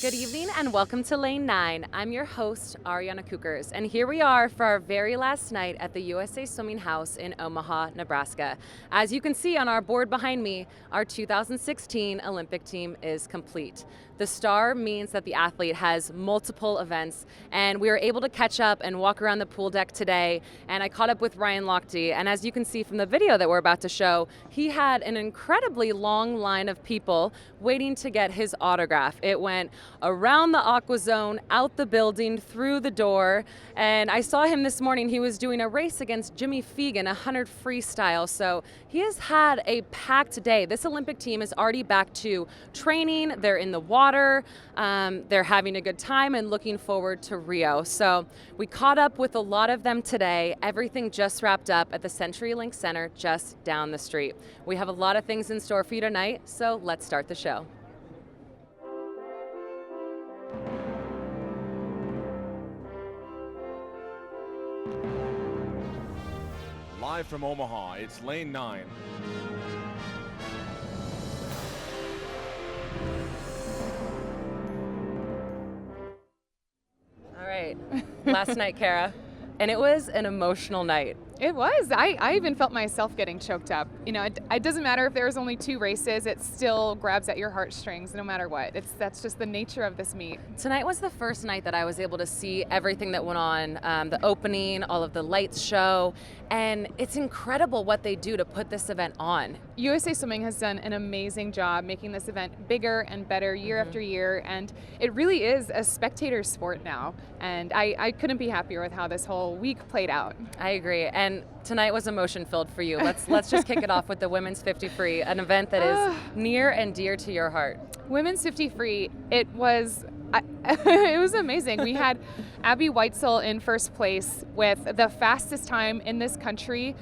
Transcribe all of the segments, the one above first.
Good evening and welcome to Lane 9. I'm your host, Ariana Kukers, and here we are for our very last night at the USA Swimming House in Omaha, Nebraska. As you can see on our board behind me, our 2016 Olympic team is complete. The star means that the athlete has multiple events, and we were able to catch up and walk around the pool deck today, and I caught up with Ryan Lochte, and as you can see from the video that we're about to show, he had an incredibly long line of people waiting to get his autograph. It went around the aqua zone, out the building, through the door, and I saw him this morning. He was doing a race against Jimmy Fegan, 100 freestyle, so he has had a packed day. This Olympic team is already back to training. They're in the water. They're having a good time and looking forward to Rio. So we caught up with a lot of them today. Everything just wrapped up at the CenturyLink Center just down the street. We have a lot of things in store for you tonight, so let's start the show. Live from Omaha, it's Lane 9. All right, last night, Kara, and it was an emotional night. It was. I even felt myself getting choked up. You know, it doesn't matter if there's only 2 races, it still grabs at your heartstrings no matter what. That's just the nature of this meet. Tonight was the first night that I was able to see everything that went on, the opening, all of the lights show, and it's incredible what they do to put this event on. USA Swimming has done an amazing job making this event bigger and better year after year, and it really is a spectator sport now, and I couldn't be happier with how this whole week played out. I agree, and tonight was emotion-filled for you. Let's just kick it off with the women's 50 free, an event that is near and dear to your heart. Women's 50 free, it was amazing. We had Abby Weitzel in first place with the fastest time in this country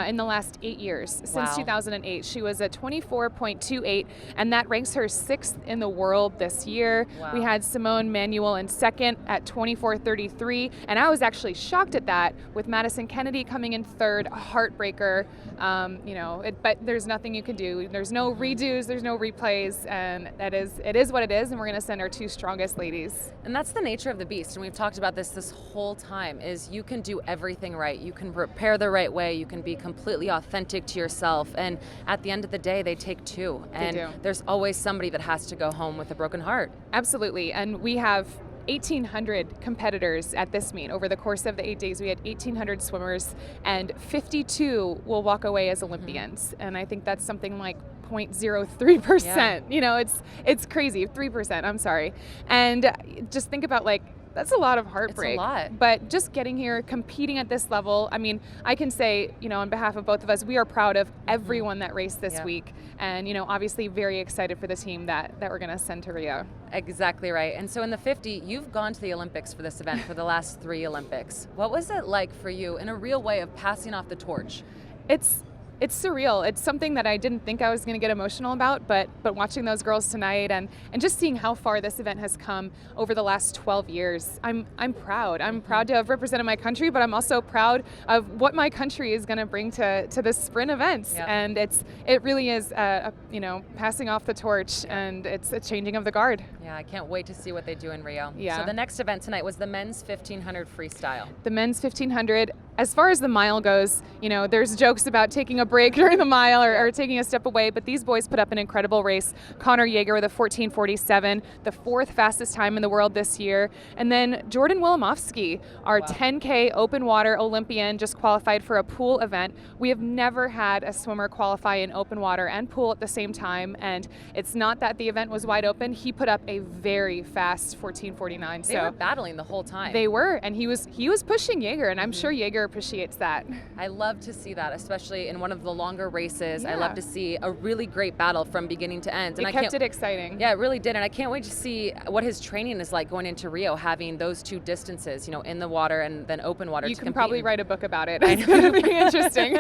in the last 8 years, since 2008. She was at 24.28, and that ranks her 6th in the world this year. Wow. We had Simone Manuel in second at 24.33, and I was actually shocked at that, with Madison Kennedy coming in third, a heartbreaker. But there's nothing you can do. There's no redos, there's no replays, and it is what it is, and we're going to send our 2 strongest ladies. And that's the nature of the beast, and we've talked about this whole time, is you can do everything right. You can prepare the right way. You can be completely authentic to yourself. And at the end of the day, they take 2. And there's always somebody that has to go home with a broken heart. Absolutely. And we have 1,800 competitors at this meet. Over the course of the 8 days, we had 1,800 swimmers, and 52 will walk away as Olympians. And I think that's something like 0.03%. Yeah. You know, it's crazy. 3%, I'm sorry. And just think about, like, that's a lot of heartbreak. It's a lot. But just getting here, competing at this level, I mean, I can say, you know, on behalf of both of us, we are proud of everyone that raced this week. And, you know, obviously very excited for the team that we're going to send to Rio. Exactly right. And so in the 50, you've gone to the Olympics for this event for the last 3 Olympics. What was it like for you in a real way of passing off the torch? It's surreal. It's something that I didn't think I was going to get emotional about, but watching those girls tonight and just seeing how far this event has come over the last 12 years, I'm proud. I'm proud to have represented my country, but I'm also proud of what my country is going to bring to this sprint events. Yep. And it really is passing off the torch, and it's a changing of the guard. Yeah, I can't wait to see what they do in Rio. Yeah. So the next event tonight was the men's 1500 freestyle. The men's 1500, as far as the mile goes, you know, there's jokes about taking a break during the mile or taking a step away, but these boys put up an incredible race. Connor Yeager with a 14:47, the 4th fastest time in the world this year. And then Jordan Wilimovsky, our 10K open water Olympian, just qualified for a pool event. We have never had a swimmer qualify in open water and pool at the same time, and it's not that the event was wide open. He put up a very fast 14:49. They were battling the whole time. They were, and he was pushing Yeager, and I'm sure Yeager appreciates that. I love to see that, especially in one of the longer races. Yeah. I love to see a really great battle from beginning to end. And it kept it exciting. Yeah, it really did, and I can't wait to see what his training is like going into Rio, having those 2 distances, you know, in the water and then open water. You can probably write a book about it. It's going to be interesting.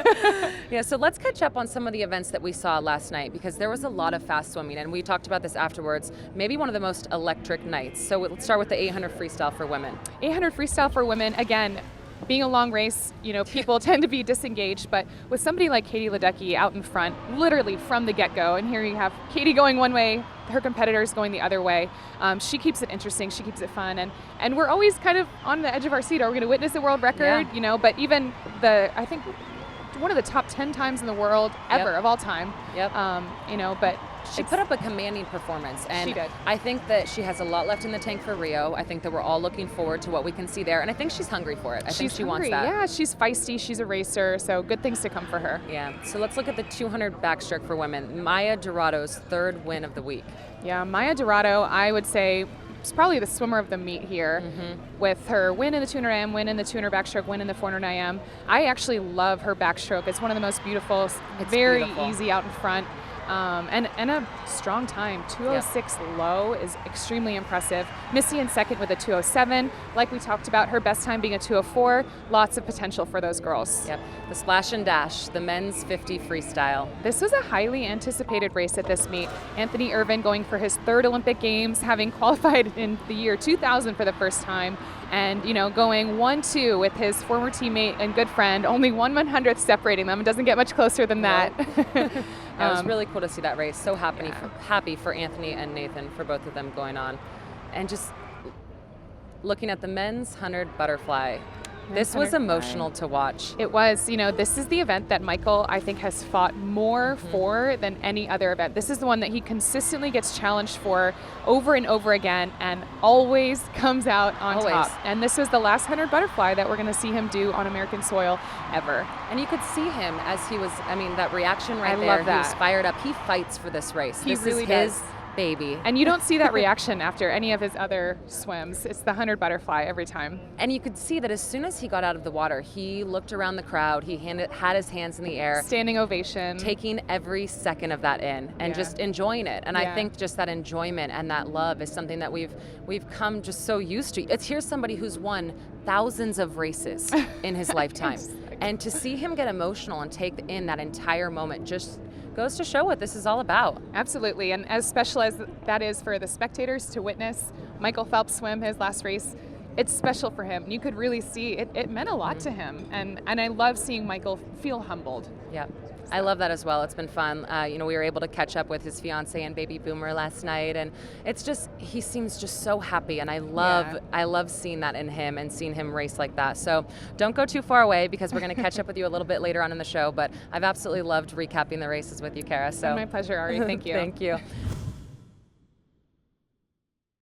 Yeah, so let's catch up on some of the events that we saw last night, because there was a lot of fast swimming, and we talked about this afterwards. Maybe one of the most electric nights. So let's start with the 800 freestyle for women. 800 freestyle for women, again, being a long race, you know, people tend to be disengaged, but with somebody like Katie Ledecky out in front, literally from the get-go, and here you have Katie going one way, her competitors going the other way. She keeps it interesting. She keeps it fun, and we're always kind of on the edge of our seat. Are we going to witness a world record? Yeah. But even I think one of the top 10 times in the world ever of all time. Yep. But she put up a commanding performance, and she did. I think that she has a lot left in the tank for Rio. I think that we're all looking forward to what we can see there, and I think she's hungry for it. I think she wants that. Yeah, she's feisty. She's a racer, so good things to come for her. Yeah. So let's look at the 200 backstroke for women. Maya Dorado's third win of the week. Yeah, Maya Dorado, I would say, is probably the swimmer of the meet here, with her win in the 200 IM, win in the 200 backstroke, win in the 400 IM. I actually love her backstroke. It's one of the most beautiful. It's very beautiful. easy out in front. And a strong time. 206 low is extremely impressive. Missy in second with a 207. Like we talked about, her best time being a 204. Lots of potential for those girls. Yep. The splash and dash, the men's 50 freestyle. This was a highly anticipated race at this meet. Anthony Irvin going for his third Olympic Games, having qualified in the year 2000 for the first time, and going 1-2 with his former teammate and good friend, only 1/100th separating them. It doesn't get much closer than that. It was really cool to see that race. So happy for Anthony and Nathan, for both of them going on. And just looking at the men's 100 butterfly. This was emotional to watch. It was. This is the event that Michael, I think, has fought more for than any other event. This is the one that he consistently gets challenged for over and over again, and always comes out on top. And this was the last 100 butterfly that we're going to see him do on American soil ever. And you could see him as he was, that reaction right there. Love that. He was fired up. He fights for this race. He this really is does. his baby. And you don't see that reaction after any of his other swims. It's the 100 butterfly every time. And you could see that as soon as he got out of the water, he looked around the crowd. He had his hands in the air. Standing ovation. Taking every second of that in and just enjoying it. And I think just that enjoyment and that love is something that we've come just so used to. Here's somebody who's won thousands of races in his lifetime. And to see him get emotional and take in that entire moment just goes to show what this is all about. Absolutely, and as special as that is for the spectators to witness Michael Phelps swim his last race, it's special for him. You could really see it meant a lot to him, and I love seeing Michael feel humbled. Yeah. I love that as well. It's been fun. We were able to catch up with his fiance and baby Boomer last night, and it's just, he seems just so happy, and I love seeing that in him and seeing him race like that. So don't go too far away, because we're going to catch up with you a little bit later on in the show, but I've absolutely loved recapping the races with you, Kara. So My pleasure, Ari. Thank you. Thank you.